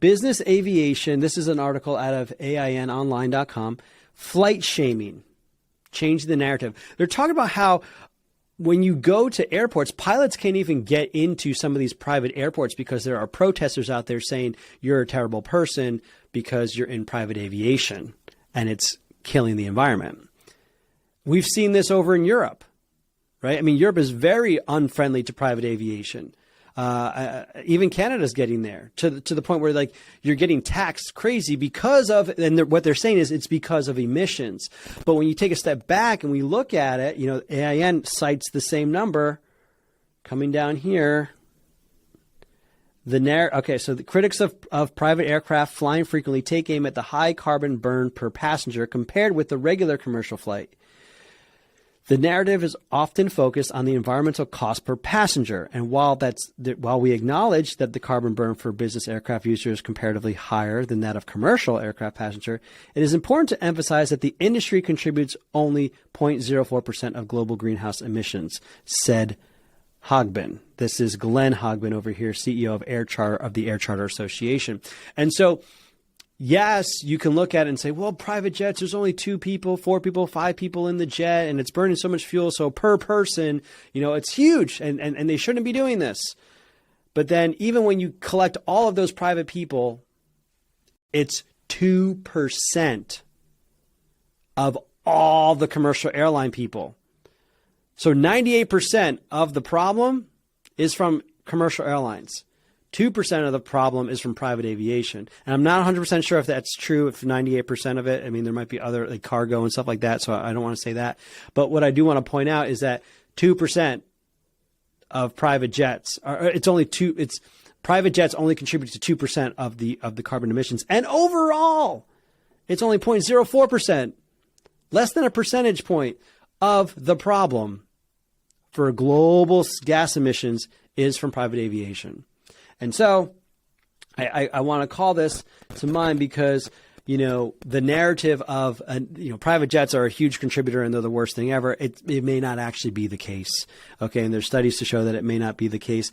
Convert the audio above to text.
Business aviation, this is an article out of AINonline.com, flight shaming, change the narrative. They're talking about how when you go to airports, pilots can't even get into some of these private airports because there are protesters out there saying you're a terrible person because you're in private aviation and it's killing the environment. We've seen this over in Europe, right? I mean, Europe is very unfriendly to private aviation. Even Canada's getting there to the point where like you're getting taxed crazy because of, and what they're saying is it's because of emissions. But when you take a step back and we look at it, you know, AIN cites the same number coming down here. Okay, so the critics of private aircraft flying frequently take aim at the high carbon burn per passenger compared with the regular commercial flight. The narrative is often focused on the environmental cost per passenger, and while we acknowledge that the carbon burn for business aircraft user is comparatively higher than that of commercial aircraft passenger, it is important to emphasize that the industry contributes only 0.04% of global greenhouse emissions, said Hogbin. This is Glenn Hogbin over here, CEO of the Air Charter Association. And so, yes, you can look at it and say, well, private jets, there's only 2 people, 4 people, 5 people in the jet, and it's burning so much fuel. So per person, you know, it's huge and they shouldn't be doing this. But then even when you collect all of those private people, it's 2% of all the commercial airline people. So 98% of the problem is from commercial airlines. 2% of the problem is from private aviation. And I'm not 100% sure if that's true, if 98% of it. I mean, there might be other like cargo and stuff like that, so I don't want to say that. But what I do want to point out is that 2% of private jets, private jets only contribute to 2% of the carbon emissions. And overall, it's only 0.04%, less than a percentage point of the problem for global gas emissions is from private aviation. And so I want to call this to mind because, you know, the narrative of, private jets are a huge contributor and they're the worst thing ever. It may not actually be the case. Okay. And there's studies to show that it may not be the case.